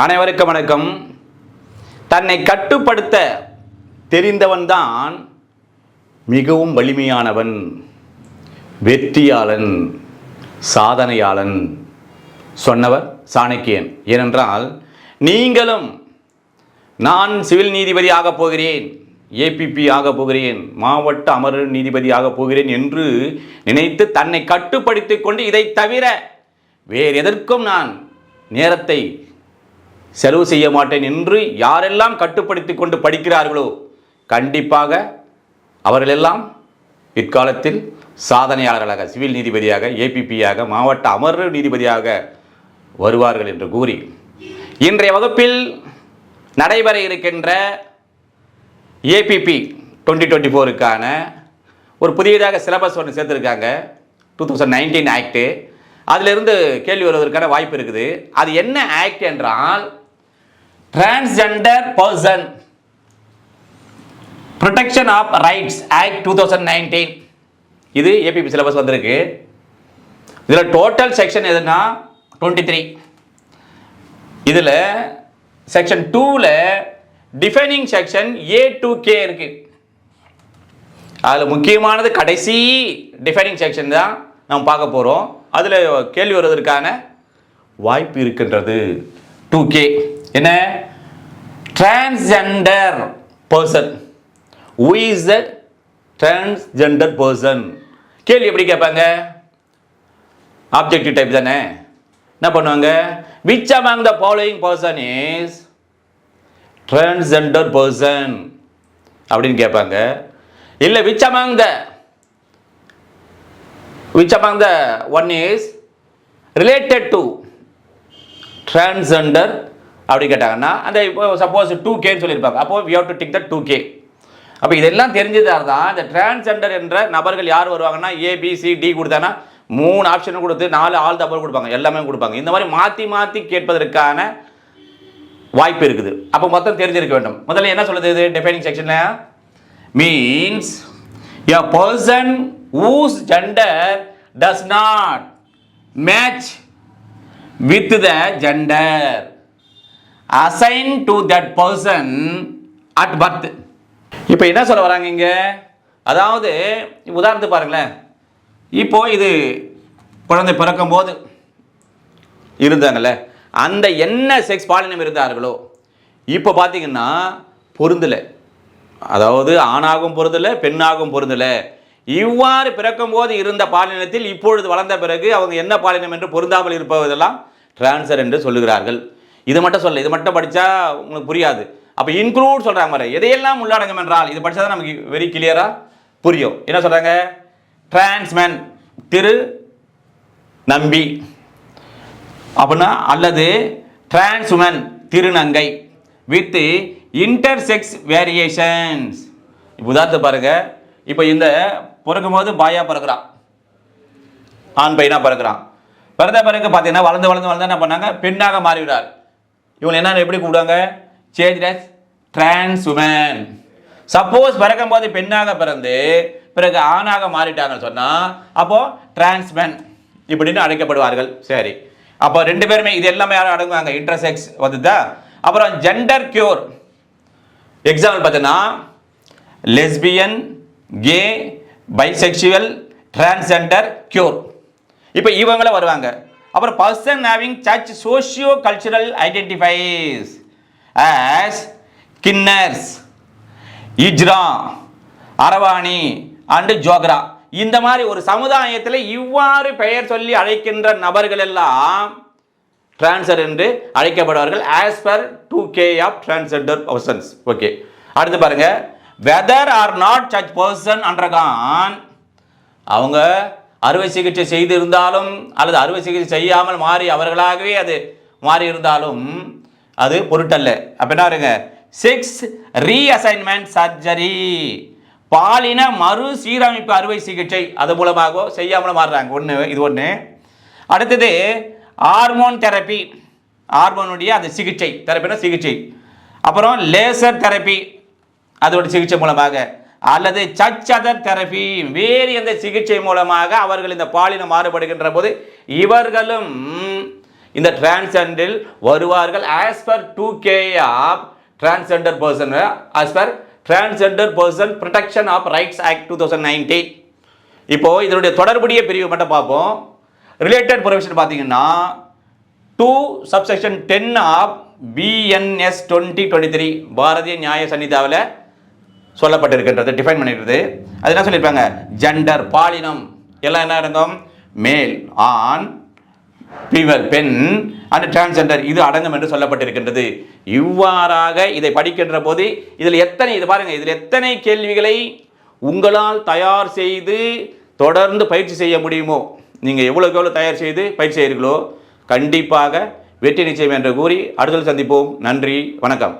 அனைவருக்கும் வணக்கம். தன்னை கட்டுப்படுத்த தெரிந்தவன்தான் மிகவும் வலிமையானவன், வெற்றியாளன், சாதனையாளன் சொன்னவர் சாணக்கியன். ஏனென்றால் நீங்களும் நான் சிவில் நீதிபதி ஆகப் போகிறேன், ஏபிபி ஆகப் போகிறேன், மாவட்ட அமர்வு நீதிபதி ஆகப் போகிறேன் என்று நினைத்து தன்னை கட்டுப்படுத்திக் கொண்டு இதை தவிர வேறு எதற்கும் நான் நேரத்தை செலவு செய்ய மாட்டேன் என்று யாரெல்லாம் கட்டுப்படுத்தி கொண்டு படிக்கிறார்களோ கண்டிப்பாக அவர்களெல்லாம் பிற்காலத்தில் சாதனையாளர்களாக, சிவில் நீதிபதியாக, ஏபிபியாக, மாவட்ட அமர்வு நீதிபதியாக வருவார்கள் என்று கூறி இன்றைய வகுப்பில் நடைபெற இருக்கின்ற ஏபிபி 2024க்கான ஒரு புதியதாக சிலபஸ் ஒன்று சேர்த்துருக்காங்க, 2019 ஆக்டு. அதிலிருந்து கேள்வி வருவதற்கான வாய்ப்பு இருக்குது. அது என்ன ஆக்ட் என்றால் transgender person protection of rights act 2019. இது ஏபிபி சிலபஸ் வந்திருக்கு. இதில் டோட்டல் செக்ஷன் எதுனா 23. இதில் செக்ஷன் 2ல் defining section A to K இருக்கு. அதில் முக்கியமானது கடைசி டிஃபைனிங் செக்ஷன் தான் நாம் பார்க்க போகிறோம். அதில் கேள்வி வருவதற்கான வாய்ப்பு இருக்கின்றது. 2K என்ன? Transgender person. Who is the transgender person? கேள்வி எப்படி கேட்பாங்க? ஆப்ஜெக்டிவ் டைப் தானே. என்ன பண்ணுவாங்க? which among the following person is transgender person அப்படின்னு கேட்பாங்க. இல்லை which among the one is related to transgender அப்படி கேட்டாங்கன்னா அந்த சப்போஸ் 2Kன்னு சொல்லியிருப்பாங்க. அப்போ we have to tick the 2K. அப்போ இதெல்லாம் தெரிஞ்சதால் தான் இந்த டிரான்ஸ்ஜெண்டர் என்ற நபர்கள் யார் வருவாங்கன்னா ABCD கொடுத்தாங்கன்னா 3 ஆப்ஷன் கொடுத்து 4 ஆல் தபர் கொடுப்பாங்க, எல்லாமே கொடுப்பாங்க. இந்த மாதிரி மாற்றி மாற்றி கேட்பதற்கான வாய்ப்பு இருக்குது. அப்போ மொத்தம் தெரிஞ்சிருக்க வேண்டும். முதல்ல என்ன சொல்லுது இது டிஃபைனிங் செக்ஷனில்? Means a person whose gender does not match with the gender assigned to that person at birth. இப்போ என்ன சொல்ல வராங்க இங்கே? அதாவது உதாரணத்துக்கு பாருங்களேன். இப்போ இது குழந்தை பிறக்கும் போது இருந்தாங்கல்ல, அந்த என்ன செக்ஸ் பாலினம் இருந்தார்களோ இப்போ பார்த்தீங்கன்னா பொருந்தலை. அதாவது ஆணாகவும் பொருந்தலை, பெண்ணாகவும் பொருந்தலை. இவ்வாறு பிறக்கும் போது இருந்த பாலினத்தில் இப்பொழுது வளர்ந்த பிறகு அவங்க என்ன பாலினம் என்று பொருந்தாமல் இருப்பதெல்லாம் டிரான்ஸ்ஜெண்டர் என்று சொல்லுகிறார்கள். இது மட்டும் சொல்ல, இது மட்டும் படித்தா உங்களுக்கு புரியாது. அப்போ இன்க்ளூட் சொல்கிறாங்க மாதிரி எதையெல்லாம் உள்ளடங்கும் என்றால் இது படித்தா தான் நமக்கு வெரி கிளியராக புரியும். என்ன சொல்கிறாங்க? டிரான்ஸ்மேன் திரு நம்பி அப்படின்னா, அல்லது டிரான்ஸ்வுமன் திருநங்கை வித் இன்டர்செக்ஸ் வேரியேஷன்ஸ். இப்போ உதாரணத்துக்கு பாருங்க. இப்போ இந்த பிறக்கும் போது பாயா பிறகுறான், ஆண் பையனாக பிறகுறான். பிறந்த பிறகு பார்த்தீங்கன்னா வளர்ந்து வளர்ந்து வளர்ந்து என்ன பண்ணாங்க? பெண்ணாக மாறிவிடார். இவங்க என்ன எப்படி கூப்பிடுவாங்க? Change as டிரான்ஸ்வுமன். சப்போஸ் பிறக்கும் போது பெண்ணாக பிறந்து பிறகு ஆணாக மாறிட்டாங்கன்னு சொன்னால் அப்போ டிரான்ஸ்மேன் இப்படின்னு அழைக்கப்படுவார்கள். சரி, அப்போ ரெண்டு பேருமே இது எல்லாமே யாரும் அடங்குவாங்க? இன்டர்செக்ஸ் வந்துதா. அப்புறம் ஜெண்டர் கியூர் எக்ஸாம்பிள் பார்த்தீங்கன்னா lesbian, gay, bisexual, transgender queer. இப்போ இவங்கள வருவாங்க. அப்புறம் person having such socio cultural identifies as kinnars, hijra, aravani and jogta. இந்த மாதிரி ஒரு சமுதாயத்தில் இவ்வாறு பெயர் சொல்லி அழைக்கின்ற நபர்கள் எல்லாம் டிரான்ஸ்ஜெண்டர் என்று அழைக்கப்படுவார்கள் as per 2K of transgender persons. Okay, அடுத்து பாருங்க. Whether or not such person undergone, அவங்க அறுவை சிகிச்சை செய்து இருந்தாலும் அல்லது அறுவை சிகிச்சை செய்யாமல் மாறி அவர்களாகவே அது மாறி இருந்தாலும் அது பொருட்டல்ல. அப்போ என்ன வருங்க? செக்ஸ் ரீஅசைன்மெண்ட் சர்ஜரி, பாலின மறு சீரமைப்பு அறுவை சிகிச்சை அது மூலமாக செய்யாமல் மாறுறாங்க. ஒன்று இது ஒன்று. அடுத்தது ஹார்மோன் தெரப்பி, ஹார்மோனுடைய அந்த சிகிச்சை, தெரப்பினா சிகிச்சை. அப்புறம் லேசர் தெரப்பி, அதோட சிகிச்சை மூலமாக, அல்லது சச் அதர் தெரப்பி, வேறு எந்த சிகிச்சை மூலமாக அவர்கள் இந்த பாலினம் மாறுபடுகின்ற போது இவர்களும் இந்த டிரான்ஸ்ஜெண்டரில் வருவார்கள் as per 2K of transgender person, as per Transgender Person Protection of Rights Act 2019. இப்போ இதனுடைய தொடர்புடைய பிரிவு மட்டும் பார்ப்போம். ரிலேட்டட் ப்ரொவிஷன் பார்த்தீங்கன்னா 2 சப்செக்ஷன் 10 ஆஃப் BNS 2023 பாரதிய நியாய சன்னிதாவில் சொல்லப்பட்டிருக்கின்றது, டிஃபைன் பண்ணிருக்கிறது. அது என்ன சொல்லியிருப்பாங்க, ஜெண்டர் பாலினம் எல்லாம் என்ன அடங்கும், மேல் ஆண், ஃபீமேல் பெண் அண்ட் டிரான்ஸ்ஜெண்டர் இது அடங்கும் என்று சொல்லப்பட்டிருக்கின்றது. இவ்வாறாக இதை படிக்கின்ற போது இதில் எத்தனை கேள்விகளை உங்களால் தயார் செய்து தொடர்ந்து பயிற்சி செய்ய முடியுமோ, நீங்கள் எவ்வளோக்கு எவ்வளோ தயார் செய்து பயிற்சி செய்கிறீர்களோ கண்டிப்பாக வெற்றி நிச்சயம் என்று கூறி அடுத்த சந்திப்போம். நன்றி, வணக்கம்.